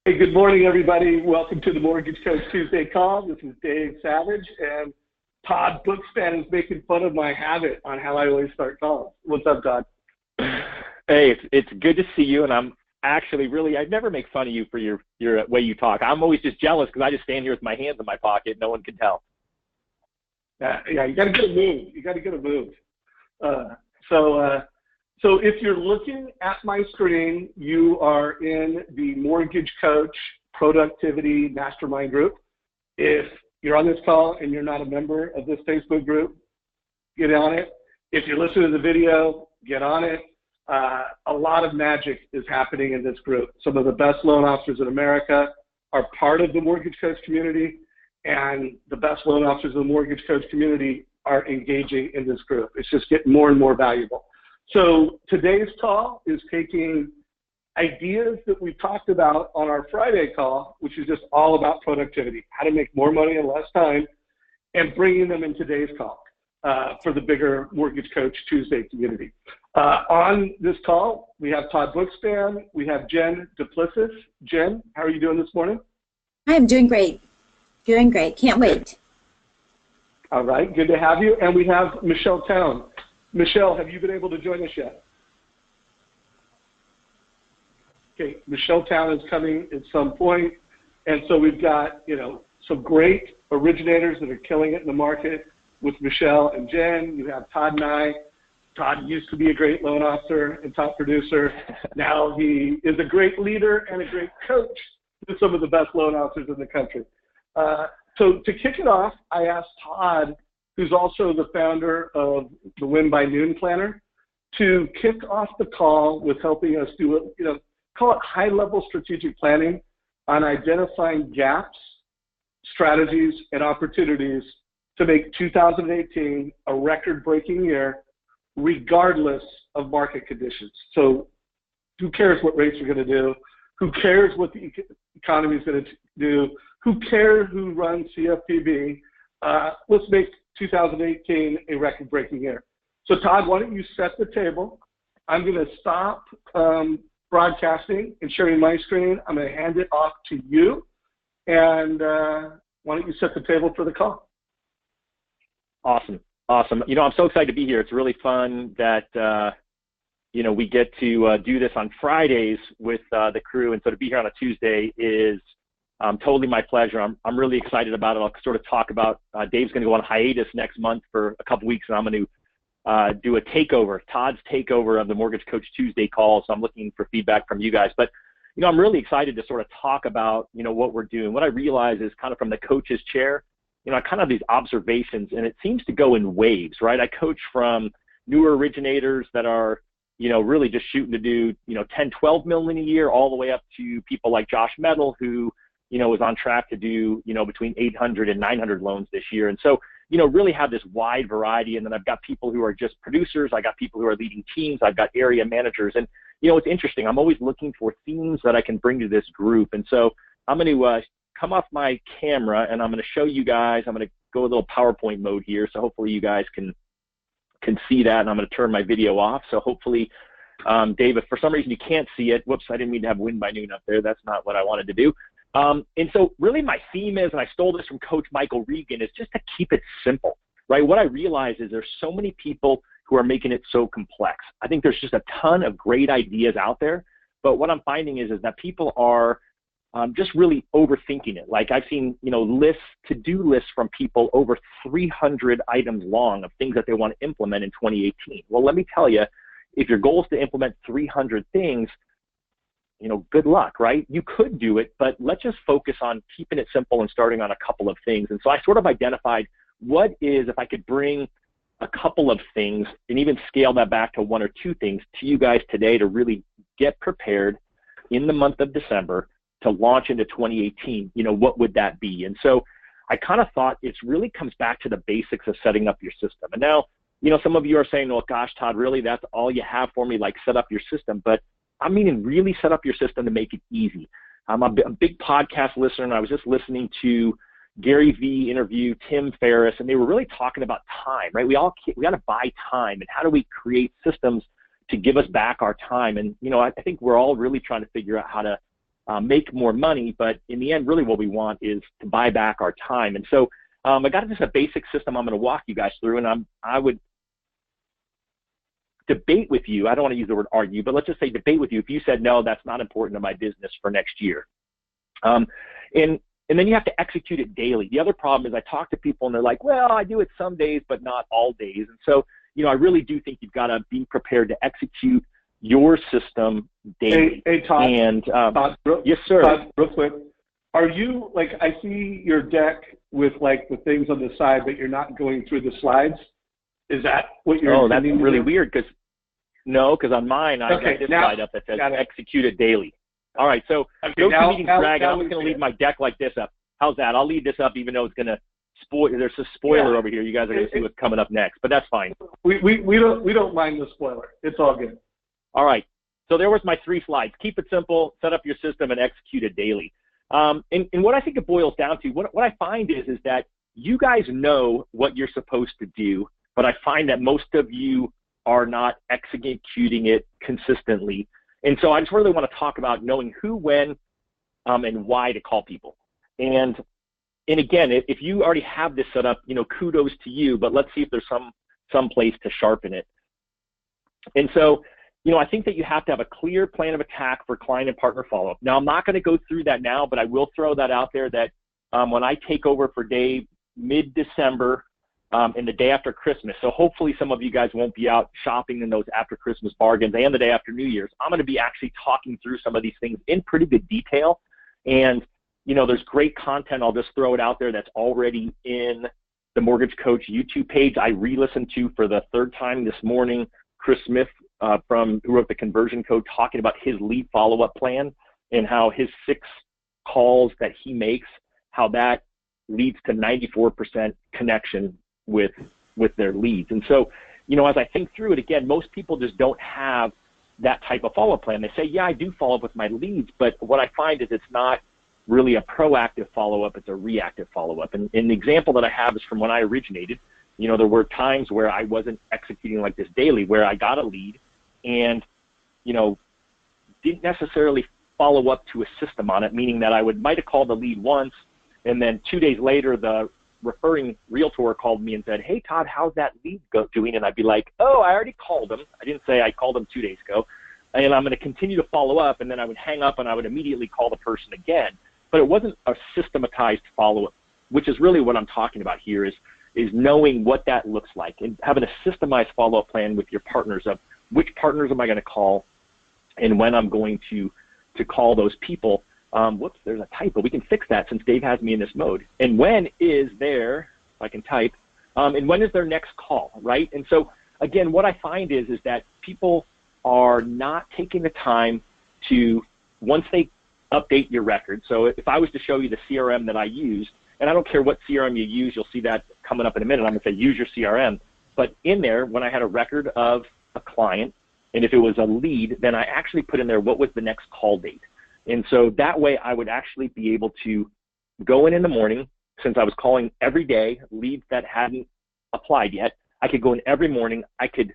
Hey, good morning, everybody. Welcome to the Mortgage Coach Tuesday call. This is Dave Savage, and Todd Bookspan is making fun of my habit on how I always start calls. What's up, Todd? Hey, it's good to see you, and I'm actually I never make fun of you for your way you talk. I'm always just jealous because I just stand here with my hands in my pocket. No one can tell. Yeah, you got to get a move. You got to get a move. So if you're looking at my screen, you are in the Mortgage Coach Productivity Mastermind group. If you're on this call and you're not a member of this Facebook group, get on it. If you're listening to the video, get on it. A lot of magic is happening in this group. Some of the best loan officers in America are part of the Mortgage Coach community, and the best loan officers in the Mortgage Coach community are engaging in this group. It's just getting more and more valuable. So today's call is taking ideas that we talked about on our Friday call, which is just all about productivity, how to make more money in less time, and bringing them in today's call for the bigger Mortgage Coach Tuesday community. On this call, we have Todd Bookspan, we have Jen Plessis. Jen, how are you doing this morning? I am doing great. Doing great. Can't wait. All right, good to have you. And we have Michele Town. Michele, have you been able to join us yet? Okay, Michele Town is coming at some point, and so we've got some great originators that are killing it in the market with Michele and Jen. You have Todd and I. Todd used to be a great loan officer and top producer. Now he is a great leader and a great coach to some of the best loan officers in the country. So to kick it off, I asked Todd, who's also the founder of the Win by Noon Planner, to kick off the call with helping us do call it high-level strategic planning on identifying gaps, strategies, and opportunities to make 2018 a record-breaking year, regardless of market conditions. So who cares what rates are going to do? Who cares what the economy is going to do? Who cares who runs CFPB? Let's make 2018 a record-breaking year. So Todd, why don't you set the table? I'm going to stop broadcasting and sharing my screen. I'm going to hand it off to you. And why don't you set the table for the call? Awesome. I'm so excited to be here. It's really fun that, we get to do this on Fridays with the crew. And so to be here on a Tuesday is totally my pleasure. I'm really excited about it. I'll sort of talk about, Dave's going to go on hiatus next month for a couple weeks, and I'm going to do a takeover, Todd's takeover of the Mortgage Coach Tuesday call. So I'm looking for feedback from you guys. But, I'm really excited to sort of talk about, what we're doing. What I realize is kind of from the coach's chair, I kind of have these observations, and it seems to go in waves, right? I coach from newer originators that are, really just shooting to do, 10, 12 million a year, all the way up to people like Josh Metal, who, is on track to do, between 800 and 900 loans this year. And so, really have this wide variety. And then I've got people who are just producers. I got people who are leading teams. I've got area managers. And, it's interesting. I'm always looking for themes that I can bring to this group. And so I'm going to come off my camera, and I'm going to show you guys. I'm going to go a little PowerPoint mode here. So hopefully you guys can see that. And I'm going to turn my video off. So hopefully, Dave, if for some reason you can't see it, whoops, I didn't mean to have Win by Noon up there. That's not what I wanted to do. And so really my theme is, and I stole this from Coach Michael Regan, is just to keep it simple, right? What I realize is there's so many people who are making it so complex. I think there's just a ton of great ideas out there, but what I'm finding is that people are just really overthinking it. Like I've seen, to-do lists from people over 300 items long of things that they want to implement in 2018. Well, let me tell you, if your goal is to implement 300 things, good luck, right? You could do it, but let's just focus on keeping it simple and starting on a couple of things. And so I sort of identified if I could bring a couple of things and even scale that back to one or two things to you guys today to really get prepared in the month of December to launch into 2018, what would that be? And so I kind of thought it really comes back to the basics of setting up your system. And now, some of you are saying, well, gosh, Todd, really, that's all you have for me, like set up your system. But I mean, really set up your system to make it easy. I'm a big podcast listener, and I was just listening to Gary Vee interview Tim Ferriss, and they were really talking about time, right? We got to buy time, and how do we create systems to give us back our time? And, I think we're all really trying to figure out how to make more money, but in the end, really what we want is to buy back our time. And so I got just a basic system I'm going to walk you guys through, and I would debate with you. I don't want to use the word argue, but let's just say debate with you if you said, no, that's not important to my business for next year. And then you have to execute it daily. The other problem is I talk to people and they're like, well, I do it some days, but not all days. And so, I really do think you've got to be prepared to execute your system daily. Hey, Todd. And Todd, yes, sir. Todd, real quick. Are you, I see your deck with the things on the side, but you're not going through the slides. Is that what you're Oh, that's really weird because on mine, I got this slide up that says execute it daily. All right, so GoToMeeting's dragging. I'm just going to leave my deck like this up. How's that? I'll leave this up even though it's going to spoil. There's a spoiler over here. You guys are going to see what's coming up next, but that's fine. We don't mind the spoiler. It's all good. All right, so there was my 3 slides. Keep it simple, set up your system, and execute it daily. And what I think it boils down to, what I find is that you guys know what you're supposed to do, but I find that most of you are not executing it consistently. And so I just really want to talk about knowing who, when, and why to call people. And again, if you already have this set up, kudos to you, but let's see if there's some place to sharpen it. And so, I think that you have to have a clear plan of attack for client and partner follow-up. Now, I'm not going to go through that now, but I will throw that out there that when I take over for Dave mid-December and the day after Christmas, so hopefully some of you guys won't be out shopping in those after Christmas bargains and the day after New Year's. I'm going to be actually talking through some of these things in pretty good detail. And, there's great content. I'll just throw it out there that's already in the Mortgage Coach YouTube page. I re-listened to for the 3rd time this morning, Chris Smith who wrote the Conversion Code, talking about his lead follow-up plan and how his 6 calls that he makes, how that leads to 94% connection with their leads. And so, as I think through it, again, most people just don't have that type of follow-up plan. They say, yeah, I do follow up with my leads, but what I find is it's not really a proactive follow-up, it's a reactive follow-up. And the example that I have is from when I originated. There were times where I wasn't executing like this daily, where I got a lead and, didn't necessarily follow up to a system on it, meaning that I might have called the lead once, and then 2 days later, the referring realtor called me and said, hey, Todd, how's that lead doing? And I'd be like, oh, I already called him. I didn't say I called him 2 days ago. And I'm going to continue to follow up, and then I would hang up and I would immediately call the person again. But it wasn't a systematized follow-up, which is really what I'm talking about here is knowing what that looks like and having a systemized follow-up plan with your partners of which partners am I going to call and when I'm going to call those people. Whoops, there's a typo. We can fix that since Dave has me in this mode. And when is their, if I can type, and when is their next call, right? And so, again, what I find is that people are not taking the time to, once they update your record. So if I was to show you the CRM that I use, and I don't care what CRM you use, you'll see that coming up in a minute. I'm going to say use your CRM. But in there, when I had a record of a client, and if it was a lead, then I actually put in there what was the next call date. And so that way I would actually be able to go in the morning, since I was calling every day leads that hadn't applied yet. I could go in every morning. I could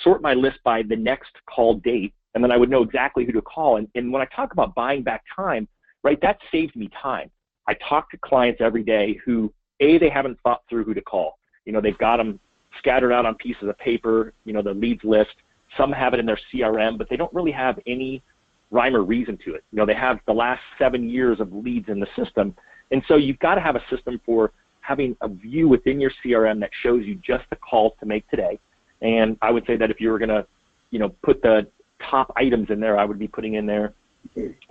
sort my list by the next call date, and then I would know exactly who to call. And when I talk about buying back time, right, that saves me time. I talk to clients every day who, A, they haven't thought through who to call. They've got them scattered out on pieces of paper, the leads list. Some have it in their CRM, but they don't really have any rhyme or reason to it. They have the last 7 years of leads in the system. And so you've got to have a system for having a view within your CRM that shows you just the calls to make today. And I would say that if you were going to, put the top items in there, I would be putting in there,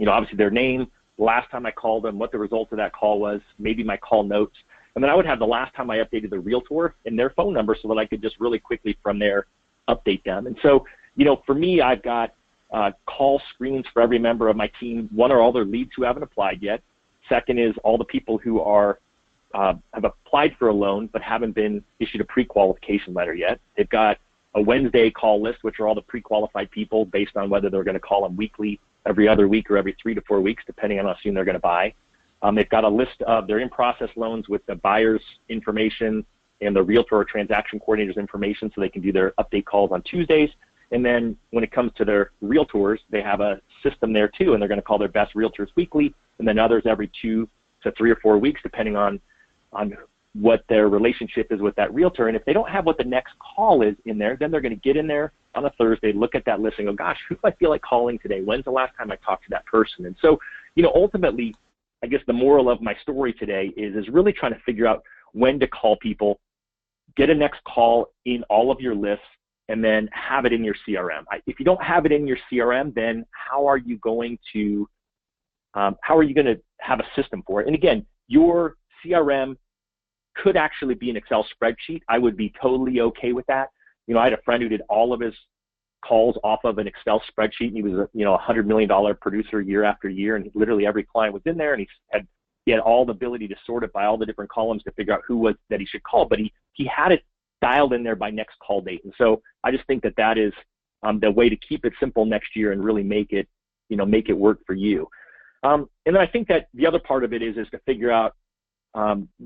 obviously their name, the last time I called them, what the result of that call was, maybe my call notes. And then I would have the last time I updated the realtor and their phone number so that I could just really quickly from there update them. And so, for me, I've got call screens for every member of my team. One are all their leads who haven't applied yet. Second is all the people who are have applied for a loan but haven't been issued a pre-qualification letter yet. They've got a Wednesday call list, which are all the pre-qualified people based on whether they're going to call them weekly, every other week, or every 3 to 4 weeks, depending on how soon they're going to buy. They've got a list of their in-process loans with the buyer's information and the realtor or transaction coordinator's information so they can do their update calls on Tuesdays. And then when it comes to their realtors, they have a system there too, and they're going to call their best realtors weekly, and then others every 2 to 3 or 4 weeks, depending on what their relationship is with that realtor. And if they don't have what the next call is in there, then they're going to get in there on a Thursday, look at that list and go, gosh, who do I feel like calling today? When's the last time I talked to that person? And so, ultimately, I guess the moral of my story today is really trying to figure out when to call people, get a next call in all of your lists, and then have it in your CRM. If you don't have it in your CRM, then how are you going to have a system for it? And again, your CRM could actually be an Excel spreadsheet. I would be totally okay with that. I had a friend who did all of his calls off of an Excel spreadsheet, and he was a $100 million producer year after year, and literally every client was in there, and he had all the ability to sort it by all the different columns to figure out who was that he should call, but he had it dialed in there by next call date. And so I just think that is the way to keep it simple next year and really make it work for you. And then I think that the other part of it is to figure out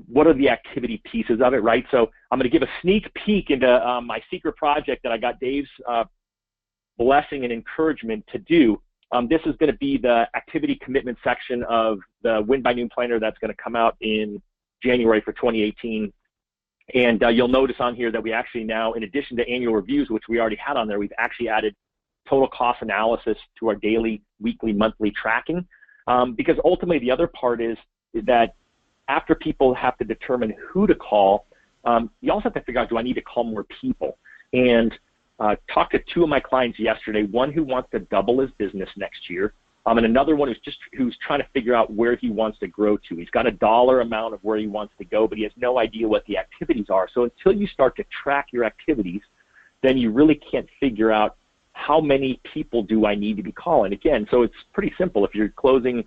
what are the activity pieces of it, right? So I'm going to give a sneak peek into my secret project that I got Dave's blessing and encouragement to do. This is going to be the activity commitment section of the Win by Noon planner that's going to come out in January for 2018. And you'll notice on here that we actually now, in addition to annual reviews, which we already had on there, we've actually added total cost analysis to our daily, weekly, monthly tracking. Because ultimately the other part is that after people have to determine who to call, you also have to figure out, do I need to call more people? And talked to 2 of my clients yesterday, one who wants to double his business next year, and another one who's trying to figure out where he wants to grow to. He's got a dollar amount of where he wants to go, but he has no idea what the activities are. So until you start to track your activities, then you really can't figure out how many people do I need to be calling. Again, so it's pretty simple. If you're closing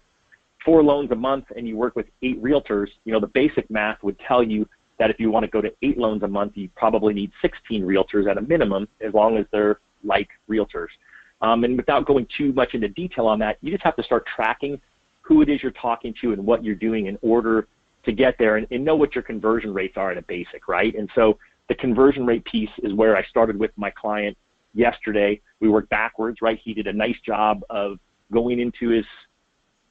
4 loans a month and you work with 8 realtors, the basic math would tell you that if you want to go to 8 loans a month, you probably need 16 realtors at a minimum, as long as they're like realtors. And without going too much into detail on that, you just have to start tracking who it is you're talking to and what you're doing in order to get there, and know what your conversion rates are at a basic, right? And so the conversion rate piece is where I started with my client yesterday. We worked backwards, right? He did a nice job of going into his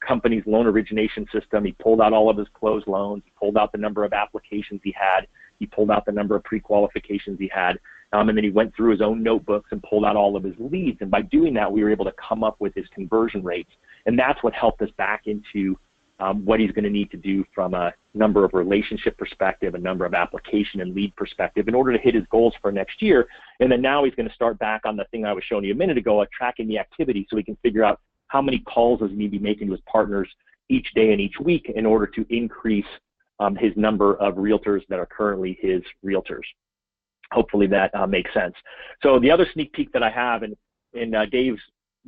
company's loan origination system. He pulled out all of his closed loans. He pulled out the number of applications he had. He pulled out the number of pre-qualifications he had. And then he went through his own notebooks and pulled out all of his leads. And by doing that, we were able to come up with his conversion rates. And that's what helped us back into what he's going to need to do from a number of relationship perspective, a number of application and lead perspective in order to hit his goals for next year. And then now he's going to start back on the thing I was showing you a minute ago, tracking the activity, so he can figure out how many calls does he need to be making to his partners each day and each week in order to increase his number of realtors that are currently his realtors. Hopefully that makes sense. So the other sneak peek that I have, and Dave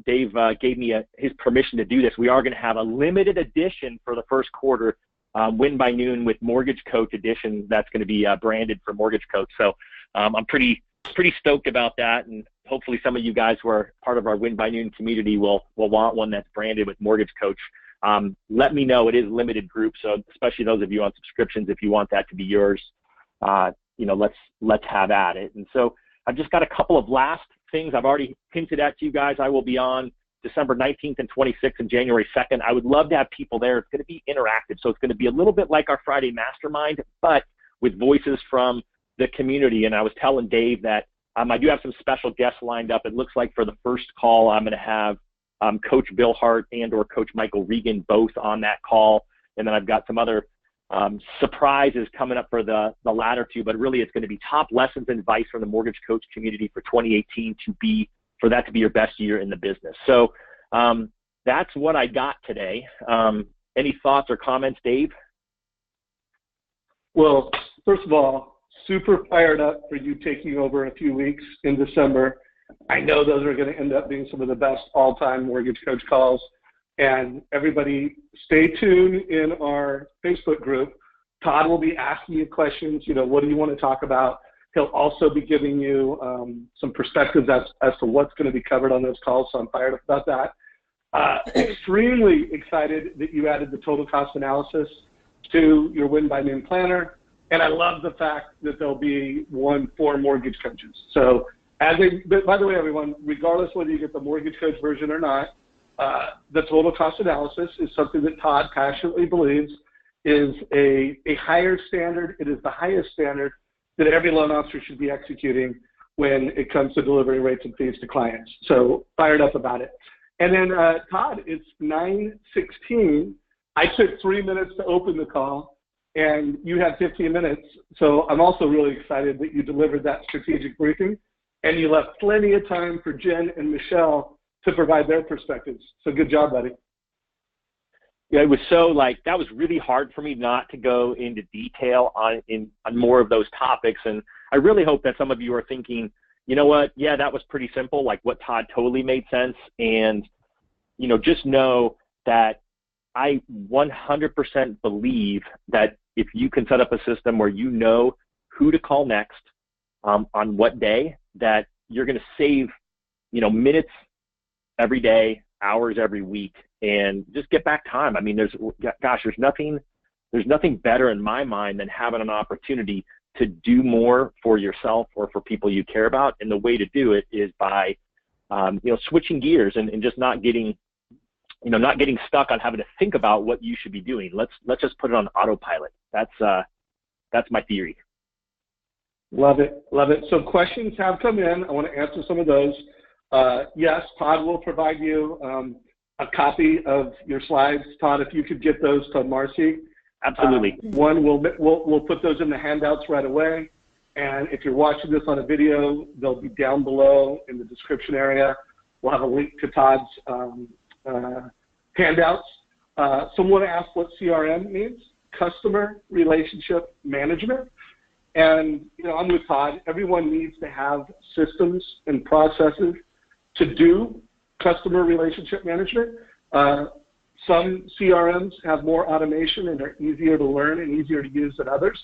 gave me his permission to do this. We are going to have a limited edition for the first quarter, Win by Noon with Mortgage Coach edition. That's going to be branded for Mortgage Coach. So I'm pretty stoked about that, and hopefully some of you guys who are part of our Win by Noon community will want one that's branded with Mortgage Coach. Let me know. It is limited group, so especially those of you on subscriptions, if you want that to be yours, let's have at it. And so I've just got a couple of last things I've already hinted at to you guys. I will be on December 19th and 26th and January 2nd. I would love to have people there. It's going to be interactive, so it's going to be a little bit like our Friday Mastermind, but with voices from the community. And I was telling Dave that I do have some special guests lined up. It looks like for the first call, I'm going to have Coach Bill Hart and or Coach Michael Regan both on that call. And then I've got some other surprises coming up for the latter two, but really it's going to be top lessons and advice from the Mortgage Coach community for 2018 for that to be your best year in the business. So that's what I got today. Any thoughts or comments, Dave? Well, first of all, super fired up for you taking over in a few weeks in December. I know those are going to end up being some of the best all-time Mortgage Coach calls. And everybody stay tuned in our Facebook group. Todd will be asking you questions. What do you want to talk about? He'll also be giving you some perspectives as to what's going to be covered on those calls. So I'm fired up about that. Extremely excited that you added the total cost analysis to your Win by Noon planner. And I love the fact that there'll be one for mortgage coaches. So by the way, everyone, regardless whether you get the Mortgage Coach version or not, the total cost analysis is something that Todd passionately believes is a higher standard. It is the highest standard that every loan officer should be executing when it comes to delivering rates and fees to clients. So fired up about it. And then Todd, it's 9:16. I took 3 minutes to open the call, and you had 15 minutes. So I'm also really excited that you delivered that strategic briefing, and you left plenty of time for Jen and Michele to provide their perspectives. So good job, buddy. Yeah, it was so that was really hard for me not to go into detail on more of those topics. And I really hope that some of you are thinking, you know what, yeah, that was pretty simple, like what Todd totally made sense. And, just know that I 100% believe that if you can set up a system where you know who to call next on what day, that you're going to save, minutes every day, hours every week, and just get back time. I mean, there's nothing better in my mind than having an opportunity to do more for yourself or for people you care about. And the way to do it is by, switching gears and just not getting stuck on having to think about what you should be doing. Let's just put it on autopilot. That's my theory. Love it. Love it. So questions have come in. I want to answer some of those. Yes, Todd will provide you a copy of your slides. Todd, if you could get those to Marcy. Absolutely. We'll put those in the handouts right away. And if you're watching this on a video, they'll be down below in the description area. We'll have a link to Todd's handouts. Someone asked what CRM means, customer relationship management. And, I'm with Todd. Everyone needs to have systems and processes to do customer relationship management. Some CRMs have more automation and are easier to learn and easier to use than others.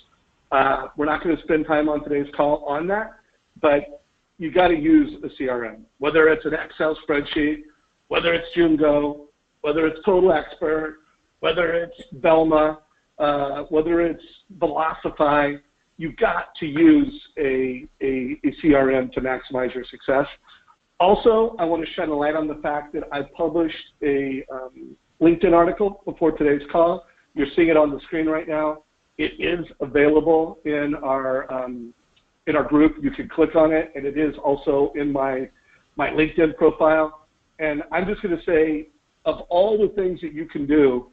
We're not going to spend time on today's call on that, but you got to use a CRM, whether it's an Excel spreadsheet, whether it's Jungo, whether it's Total Expert, whether it's Velma, whether it's Velocify. You've got to use a CRM to maximize your success. Also, I want to shine a light on the fact that I published a LinkedIn article before today's call. You're seeing it on the screen right now. It is available in our group. You can click on it, and it is also in my LinkedIn profile. And I'm just going to say, of all the things that you can do,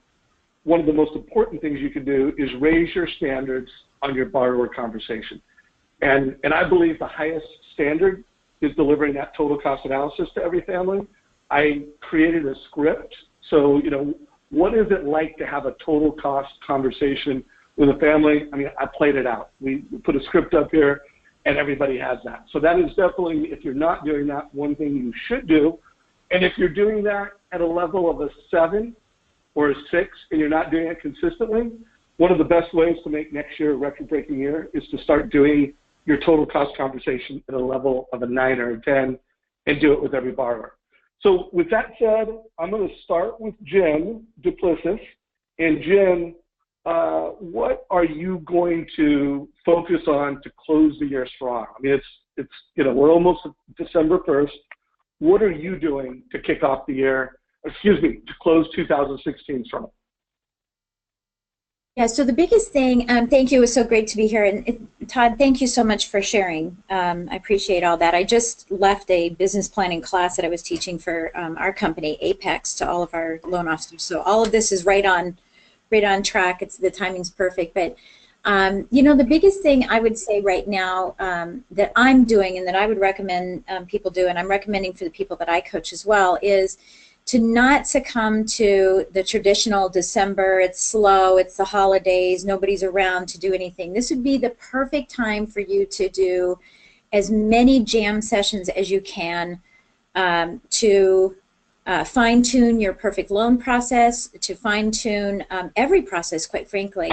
one of the most important things you can do is raise your standards on your borrower conversation. And I believe the highest standard is delivering that total cost analysis to every family. I created a script. So, what is it like to have a total cost conversation with a family? I mean, I played it out. We put a script up here, and everybody has that. So that is definitely, if you're not doing that, one thing you should do. And if you're doing that at a level of a 7 or a 6 and you're not doing it consistently, one of the best ways to make next year a record-breaking year is to start doing your total cost conversation at a level of a 9 or a 10 and do it with every borrower. So with that said, I'm going to start with Jen Duplessis. And Jen, what are you going to focus on to close the year strong? I mean, it's we're almost December 1st. What are you doing to kick off the year, to close 2016 strong? Yeah, so the biggest thing, thank you, it was so great to be here. And Todd, thank you so much for sharing. I appreciate all that. I just left a business planning class that I was teaching for our company, Apex, to all of our loan officers. So all of this is right on track. The timing's perfect. But, the biggest thing I would say right now that I'm doing and that I would recommend people do, and I'm recommending for the people that I coach as well, is to not succumb to the traditional December, it's slow, it's the holidays, nobody's around to do anything. This would be the perfect time for you to do as many jam sessions as you can to fine-tune your perfect loan process, to fine-tune every process, quite frankly.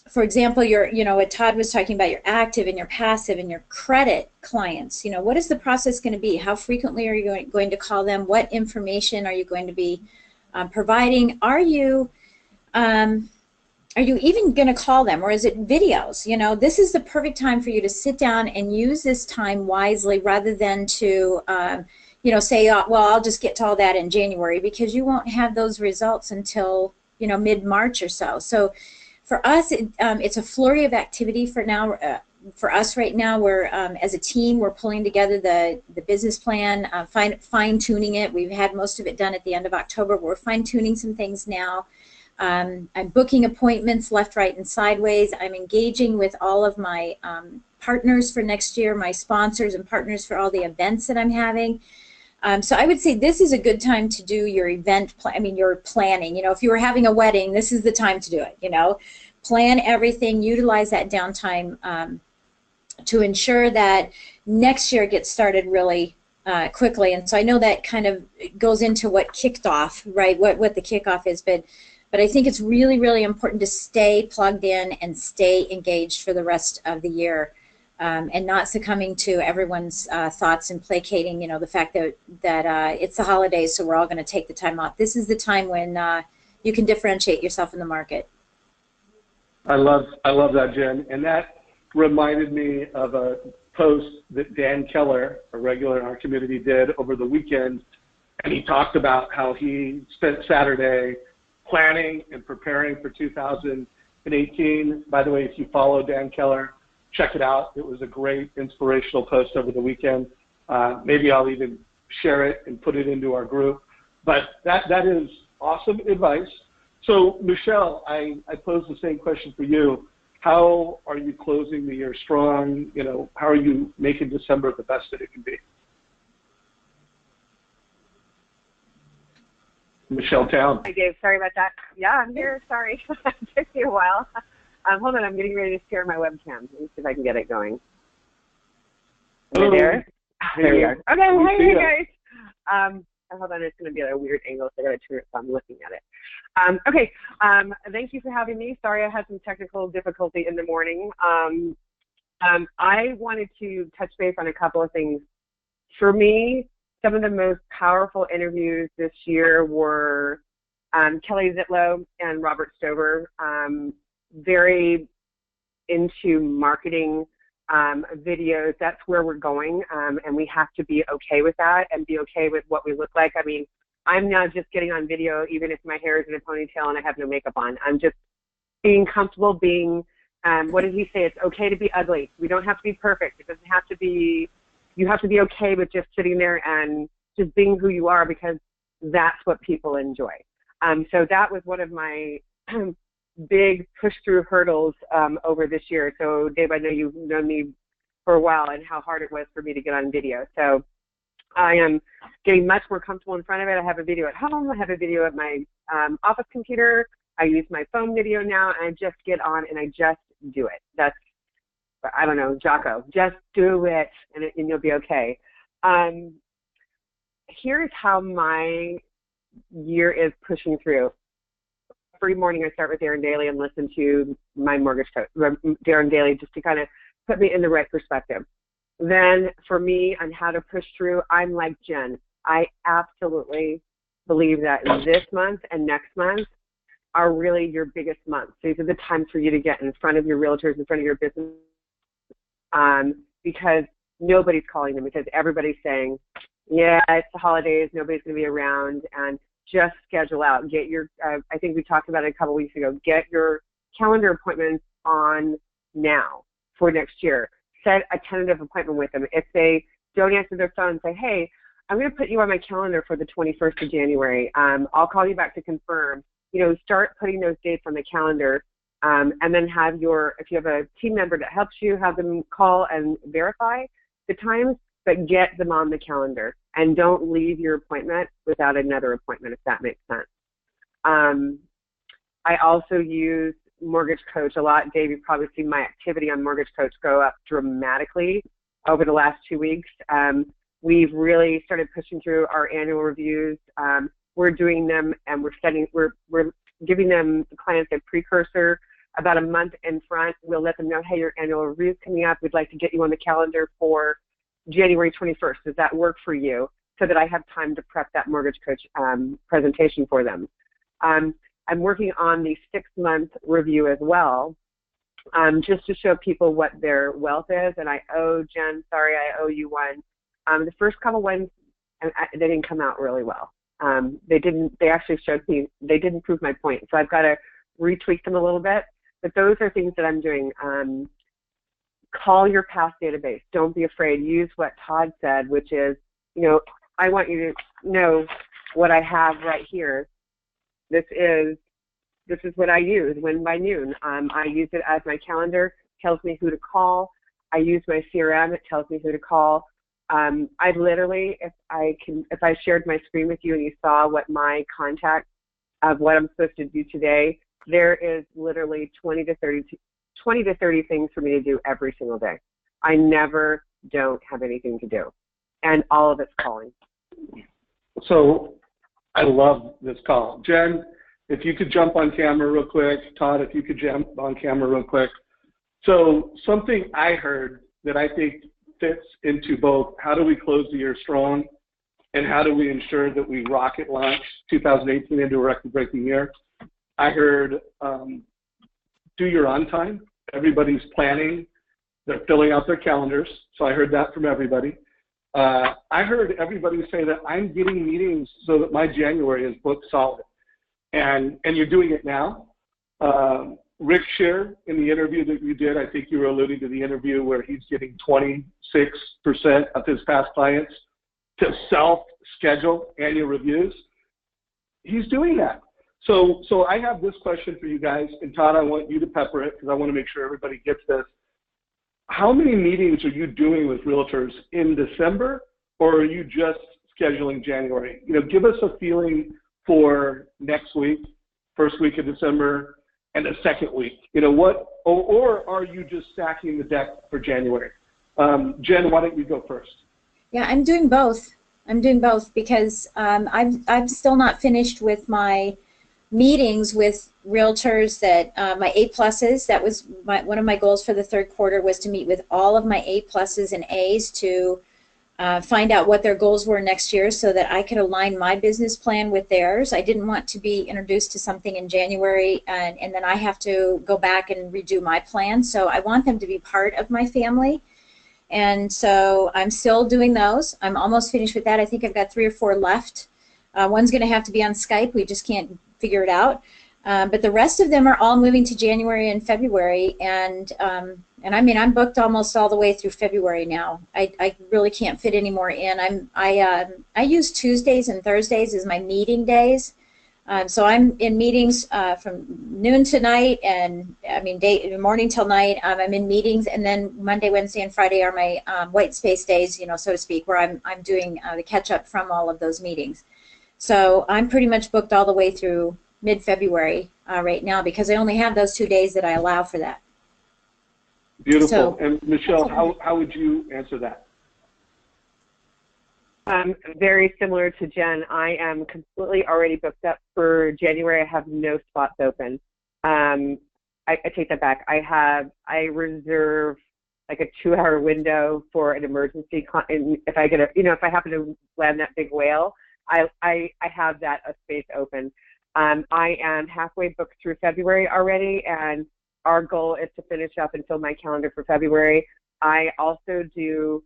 For example, what Todd was talking about, your active and your passive and your credit clients. What is the process going to be? How frequently are you going to call them? What information are you going to be providing? Are you even going to call them, or is it videos? This is the perfect time for you to sit down and use this time wisely, rather than to say, well, I'll just get to all that in January, because you won't have those results until, mid-March or so. So for us, it's a flurry of activity for now. For us right now, we're, as a team, we're pulling together the business plan, fine-tuning it. We've had most of it done at the end of October. We're fine-tuning some things now. I'm booking appointments left, right, and sideways. I'm engaging with all of my partners for next year, my sponsors and partners for all the events that I'm having. So I would say this is a good time to do your event, your planning. If you were having a wedding, this is the time to do it, Plan everything, utilize that downtime to ensure that next year gets started really quickly. And so I know that kind of goes into what kicked off, right, what the kickoff is, but I think it's really, really important to stay plugged in and stay engaged for the rest of the year, and not succumbing to everyone's thoughts and placating, the fact that it's the holidays, so we're all going to take the time off. This is the time when you can differentiate yourself in the market. I love that, Jen. And that reminded me of a post that Dan Keller, a regular in our community, did over the weekend. And he talked about how he spent Saturday planning and preparing for 2018. By the way, if you follow Dan Keller, check it out. It was a great inspirational post over the weekend. Maybe I'll even share it and put it into our group. But that is awesome advice. So, Michele, I pose the same question for you. How are you closing the year strong? How are you making December the best that it can be? Michele Town. Hi, Dave. Sorry about that. Yeah, I'm here. Sorry. It took me a while. Hold on. I'm getting ready to share my webcam. Let me see if I can get it going. Am I there? There we are. Okay. Hey, guys. Hold on. It's going to be at a weird angle, so I got to turn it so I'm looking at it. Okay. Thank you for having me. Sorry I had some technical difficulty in the morning. I wanted to touch base on a couple of things. For me, some of the most powerful interviews this year were Kelly Zitlow and Robert Stover. Very into marketing videos. That's where we're going, and we have to be okay with that and be okay with what we look like. I mean, I'm now just getting on video even if my hair is in a ponytail and I have no makeup on. I'm just being comfortable being, what did he say? It's okay to be ugly. We don't have to be perfect. It doesn't have to be, you have to be okay with just sitting there and just being who you are, because that's what people enjoy. So that was one of my big push-through hurdles over this year. So, Dave, I know you've known me for a while and how hard it was for me to get on video. So I am getting much more comfortable in front of it. I have a video at home. I have a video at my office computer. I use my phone video now, and I just get on and I just do it. That's, I don't know, Jocko, just do it, and you'll be okay. Here's how my year is pushing through. Every morning I start with Darren Daly and listen to my mortgage coach, Darren Daly, just to kind of put me in the right perspective. Then for me, on how to push through, I'm like Jen. I absolutely believe that this month and next month are really your biggest months. These are the times for you to get in front of your realtors, in front of your business, because nobody's calling them, because everybody's saying, yeah, it's the holidays, nobody's going to be around, and just schedule out. Get your, I think we talked about it a couple weeks ago, get your calendar appointments on now for next year. Set a tentative appointment with them. If they don't answer their phone, say, hey, I'm going to put you on my calendar for the 21st of January. I'll call you back to confirm. Start putting those dates on the calendar, and then have if you have a team member that helps you, have them call and verify the times, but get them on the calendar. And don't leave your appointment without another appointment, if that makes sense. I also use Mortgage Coach a lot. Dave, you've probably seen my activity on Mortgage Coach go up dramatically over the last 2 weeks. We've really started pushing through our annual reviews. We're doing them, and we're giving them, the clients, a precursor about a month in front. We'll let them know, hey, your annual review is coming up. We'd like to get you on the calendar for January 21st. Does that work for you? So that I have time to prep that Mortgage Coach presentation for them. I'm working on the 6-month review as well, just to show people what their wealth is. And I owe Jen, sorry, I owe you one. The first couple ones and they didn't come out really well. They actually showed me, they didn't prove my point. So I've got to retweak them a little bit. But those are things that I'm doing. Call your past database. Don't be afraid. Use what Todd said, which is, I want you to know what I have right here. This is what I use when by noon. I use it as my calendar, tells me who to call. I use my CRM, it tells me who to call. I literally, if I shared my screen with you and you saw what my contact of what I'm supposed to do today, there is literally 20 to 30 things for me to do every single day. I never don't have anything to do, and all of it's calling. So I love this call. Jen, if you could jump on camera real quick. Todd, if you could jump on camera real quick. So something I heard that I think fits into both how do we close the year strong and how do we ensure that we rocket launch 2018 into a record-breaking year. I heard do your on time. Everybody's planning. They're filling out their calendars. So I heard that from everybody. I heard everybody say that I'm getting meetings so that my January is booked solid. And you're doing it now. Rick Shear, in the interview that you did, I think you were alluding to the interview where he's getting 26% of his past clients to self-schedule annual reviews. He's doing that. So I have this question for you guys, and Todd, I want you to pepper it because I want to make sure everybody gets this. How many meetings are you doing with realtors in December, or are you just scheduling January? Give us a feeling for next week, first week of December, and the second week. Or are you just stacking the deck for January? Jen, why don't you go first? Yeah, I'm doing both. Because I'm still not finished with my meetings with realtors that my A+s. That was one of my goals for the third quarter, was to meet with all of my A+s and A's to find out what their goals were next year so that I could align my business plan with theirs. I didn't want to be introduced to something in January and then I have to go back and redo my plan. So I want them to be part of my family. And so I'm still doing those. I'm almost finished with that. I think I've got 3 or 4 left. One's going to have to be on Skype. We just can't figure it out. But the rest of them are all moving to January and February. And I mean, I'm booked almost all the way through February now. I really can't fit any more in. I use Tuesdays and Thursdays as my meeting days. So I'm in meetings from noon to night, and I mean morning till night. I'm in meetings, and then Monday, Wednesday, and Friday are my white space days, so to speak, where I'm doing the catch up from all of those meetings. So I'm pretty much booked all the way through mid-February right now because I only have those 2 days that I allow for that. Beautiful. So, and Michelle, how would you answer that? Very similar to Jen. I am completely already booked up for January. I have no spots open. I take that back. I reserve like a 2-hour window for an emergency. If I get if I happen to land that big whale, I have that a space open. I am halfway booked through February already, and our goal is to finish up and fill my calendar for February. I also do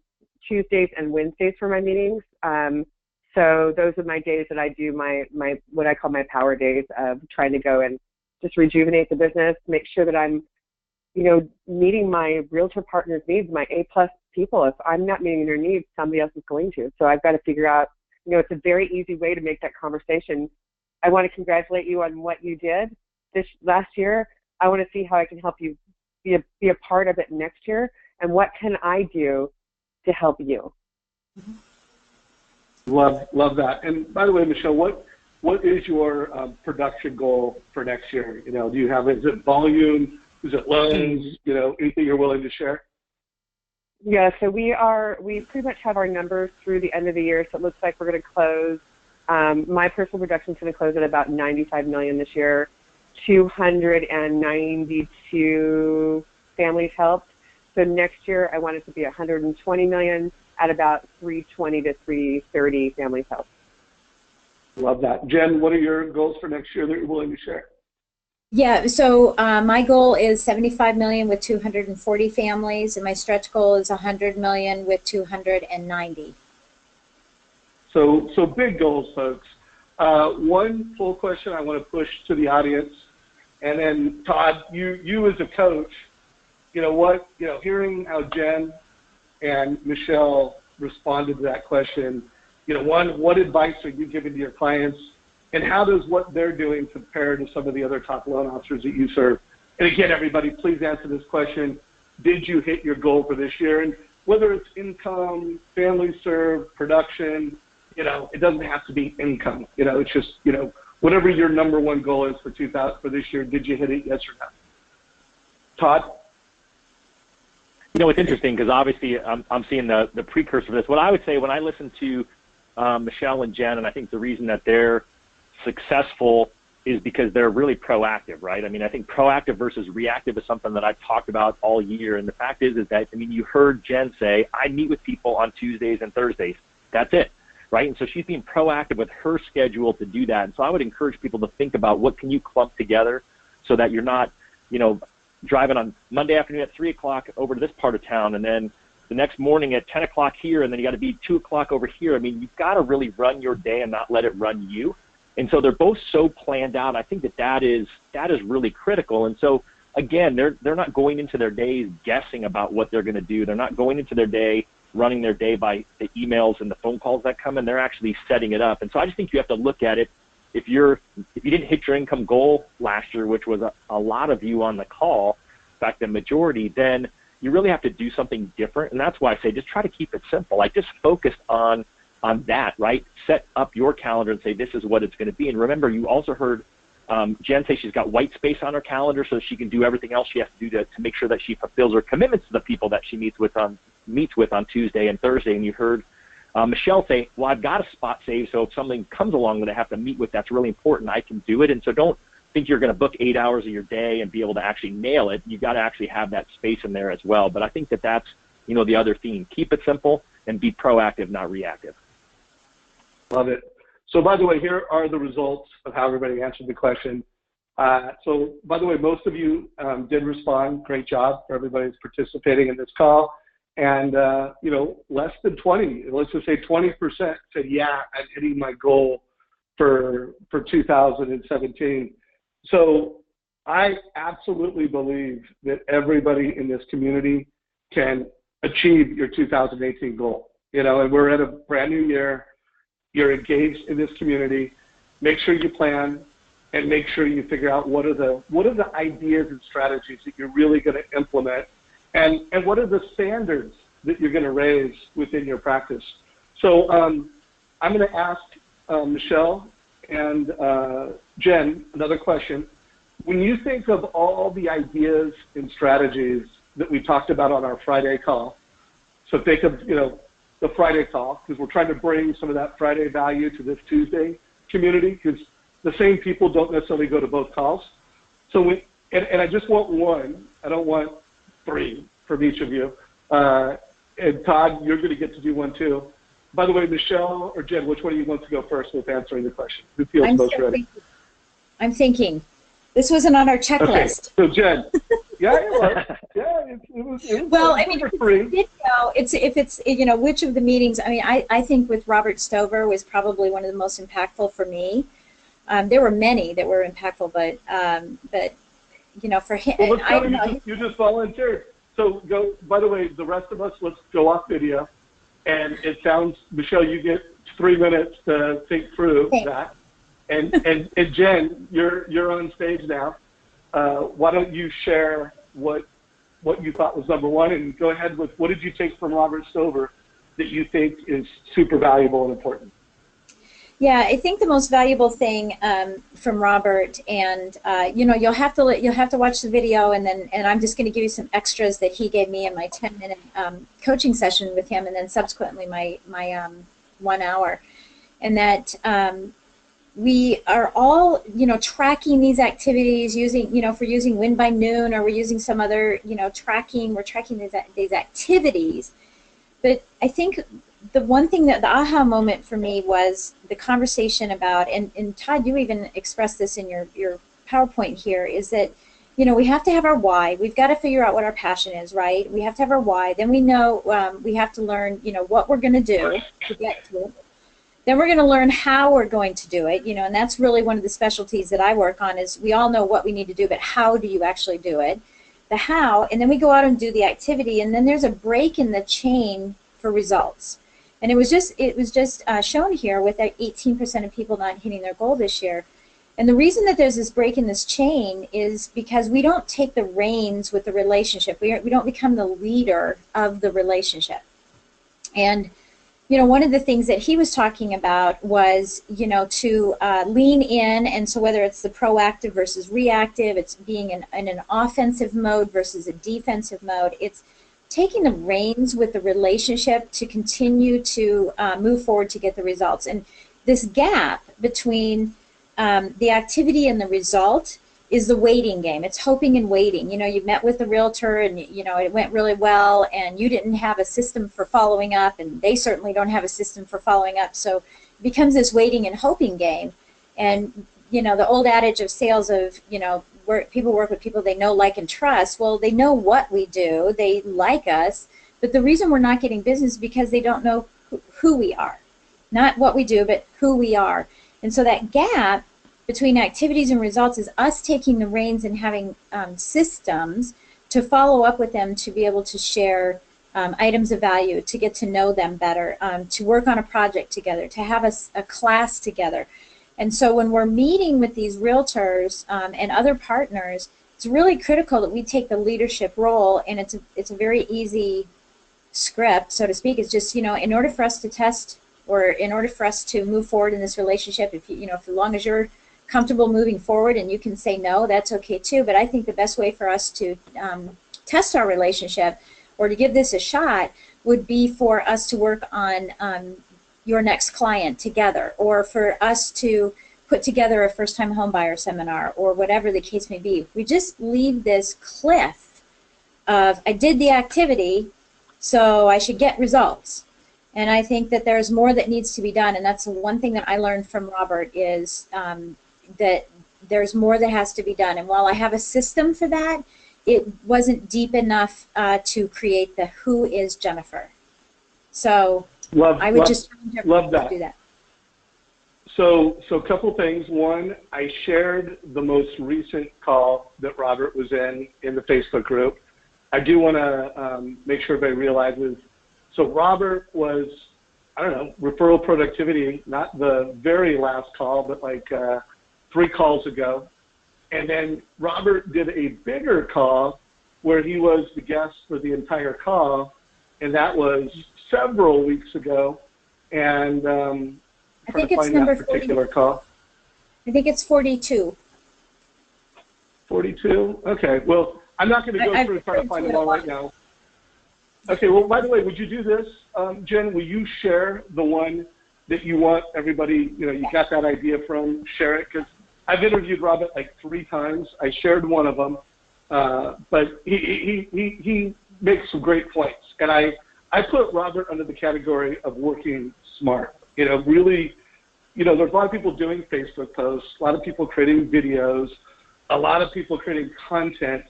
Tuesdays and Wednesdays for my meetings. So those are my days that I do my what I call my power days of trying to go and just rejuvenate the business, make sure that I'm, meeting my realtor partners' needs, my A+ people. If I'm not meeting their needs, somebody else is going to. So I've got to figure out, it's a very easy way to make that conversation. I want to congratulate you on what you did this last year. I want to see how I can help you be a part of it next year, and what can I do to help you. Love that. And by the way, Michelle, what is your production goal for next year? Do you have, is it volume? Is it loans? Anything you're willing to share? Yeah, so we pretty much have our numbers through the end of the year. So it looks like we're going to close. My personal production is going to close at about $95 million this year. 292 families helped. So next year, I want it to be $120 million at about 320 to 330 families helped. Love that. Jen, what are your goals for next year that you're willing to share? Yeah, so my goal is $75 million with 240 families, and my stretch goal is $100 million with 290. So big goals, folks. One full question I want to push to the audience, and then Todd, you as a coach, hearing how Jen and Michele responded to that question, one, what advice are you giving to your clients, and how does what they're doing compare to some of the other top loan officers that you serve? And again, everybody, please answer this question. Did you hit your goal for this year? And whether it's income, family served, production, it doesn't have to be income. It's just, whatever your number one goal is for this year, did you hit it, yes or no? Todd? It's interesting because obviously I'm seeing the precursor of this. What I would say when I listen to Michele and Jen, and I think the reason that they're successful is because they're really proactive, right? I mean, I think proactive versus reactive is something that I've talked about all year. And the fact is that, you heard Jen say, I meet with people on Tuesdays and Thursdays. That's it, right? And so she's being proactive with her schedule to do that. And so I would encourage people to think about what can you clump together so that you're not, driving on Monday afternoon at 3 o'clock over to this part of town, and then the next morning at 10 o'clock here, and then you got to be 2 o'clock over here. I mean, you've got to really run your day and not let it run you. And so they're both so planned out. I think that is really critical. And so again, they're not going into their days guessing about what they're going to do. They're not going into their day running their day by the emails and the phone calls that come in. They're actually setting it up. And so I just think you have to look at it. If you didn't hit your income goal last year, which was a lot of you on the call, in fact, the majority, then you really have to do something different. And that's why I say just try to keep it simple. Like just focus on that, right? Set up your calendar and say this is what it's going to be. And remember, you also heard Jen say she's got white space on her calendar so she can do everything else she has to do to make sure that she fulfills her commitments to the people that she meets with on Tuesday and Thursday. And you heard Michele say, well, I've got a spot saved, so if something comes along that I have to meet with that's really important, I can do it. And so don't think you're going to book 8 hours of your day and be able to actually nail it. You've got to actually have that space in there as well. But I think that's, the other theme. Keep it simple and be proactive, not reactive. Love it. So by the way, here are the results of how everybody answered the question. So by the way, most of you did respond. Great job for everybody who's participating in this call. And, less than 20, let's just say 20% said, yeah, I'm hitting my goal for 2017. So I absolutely believe that everybody in this community can achieve your 2018 goal. And we're in a brand new year. You're engaged in this community. Make sure you plan and make sure you figure out what are the ideas and strategies that you're really going to implement. And what are the standards that you're going to raise within your practice? So I'm going to ask Michele and Jen another question. When you think of all the ideas and strategies that we talked about on our Friday call, so think of the Friday call, because we're trying to bring some of that Friday value to this Tuesday community, because the same people don't necessarily go to both calls. So and I just want one. I don't want three from each of you. And Todd, you're going to get to do one too. By the way, Michele or Jen, which one of you wants to go first with answering the question? Who feels most ready? I'm thinking. This wasn't on our checklist. Okay, so Jen. Yeah, it was. Yeah, it was well, I mean, if it's which of the meetings, I mean, I think with Robert Stover was probably one of the most impactful for me. There were many that were impactful, but for him, well, I don't know. You just volunteered. So go, by the way, the rest of us, let's go off video. And it sounds, Michele, you get 3 minutes to think through that. And Jen, you're on stage now. Why don't you share what you thought was number one, and go ahead with what did you take from Robert Stover that you think is super valuable and important? Yeah, I think the most valuable thing from Robert, and you'll have to watch the video, and I'm just going to give you some extras that he gave me in my 10-minute coaching session with him, and then subsequently my 1 hour, and that we are all tracking these activities using if we're using Win by Noon or we're using some other tracking. We're tracking these activities, but I think the one thing that the aha moment for me was the conversation about, and Todd, you even expressed this in your PowerPoint here, is that we have to have our why. We've got to figure out what our passion is, right? We have to have our why. Then we know we have to learn what we're going to do to get to it. Then we're going to learn how we're going to do it, and that's really one of the specialties that I work on is we all know what we need to do, but how do you actually do it? The how, and then we go out and do the activity, and then there's a break in the chain for results. And it was just shown here with 18% of people not hitting their goal this year. And the reason that there's this break in this chain is because we don't take the reins with the relationship. We don't become the leader of the relationship. And one of the things that he was talking about was, to lean in, and so whether it's the proactive versus reactive, it's being in an offensive mode versus a defensive mode, it's taking the reins with the relationship to continue to move forward to get the results. And this gap between the activity and the result is the waiting game. It's hoping and waiting. You met with the realtor and, it went really well, and you didn't have a system for following up, and they certainly don't have a system for following up. So it becomes this waiting and hoping game. And, the old adage of sales of, where people work with people they know, like, and trust. Well, they know what we do. They like us. But the reason we're not getting business is because they don't know who we are. Not what we do, but who we are. And so that gap between activities and results is us taking the reins and having systems to follow up with them, to be able to share items of value, to get to know them better, to work on a project together, to have a class together. And so when we're meeting with these realtors and other partners, it's really critical that we take the leadership role, and it's a very easy script, so to speak. It's just, in order for us to test, or in order for us to move forward in this relationship, if as long as you're comfortable moving forward and you can say no, that's okay too. But I think the best way for us to test our relationship, or to give this a shot, would be for us to work on your next client together, or for us to put together a first-time homebuyer seminar, or whatever the case may be. We just leave this cliff of, I did the activity, so I should get results. And I think that there's more that needs to be done, and that's the one thing that I learned from Robert, is that there's more that has to be done. And while I have a system for that, it wasn't deep enough to create the who is Jennifer. So I would just love that. Do that. So a couple things. One, I shared the most recent call that Robert was in the Facebook group. I do want to make sure everybody realizes. So Robert was, referral productivity, not the very last call, but like 3 calls ago. And then Robert did a bigger call where he was the guest for the entire call, and that was several weeks ago. And I think it's number 40. Call. I think it's 42. 42? Okay. Well, I'm not going to go through and try to find them all right now. Okay. Well, by the way, would you do this, Jen? Will you share the one that you want everybody, you got that idea from? Share it, because I've interviewed Robert like 3 times. I shared one of them, but he makes some great points, and I put Robert under the category of working smart. Really, there's a lot of people doing Facebook posts, a lot of people creating videos, a lot of people creating content,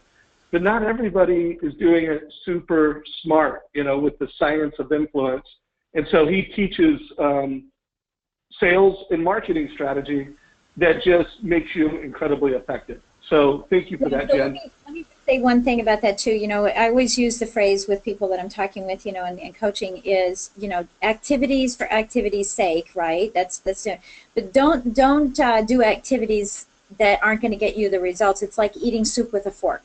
but not everybody is doing it super smart, with the science of influence. And so he teaches sales and marketing strategy that just makes you incredibly effective. So thank you for that, Jen. Let me say one thing about that too. I always use the phrase with people that I'm talking with, and coaching is, activities for activity's sake, right? That's it. But don't do activities that aren't going to get you the results. It's like eating soup with a fork.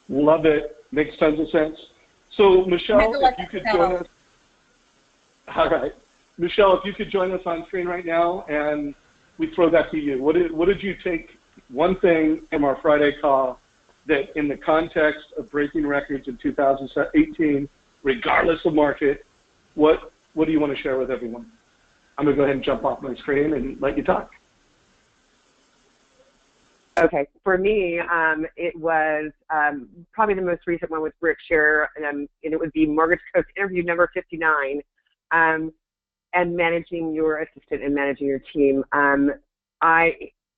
Love it. Makes tons of sense. So Michele, if you could join us. All right. Michele, if you could join us on screen right now, and we throw that to you. What did you take, one thing from our Friday call, that in the context of breaking records in 2018, regardless of market, what do you want to share with everyone? I'm going to go ahead and jump off my screen and let you talk. Okay, for me, it was probably the most recent one with Rick Scherer, and it would be Mortgage Coach interview number 59, and managing your assistant and managing your team.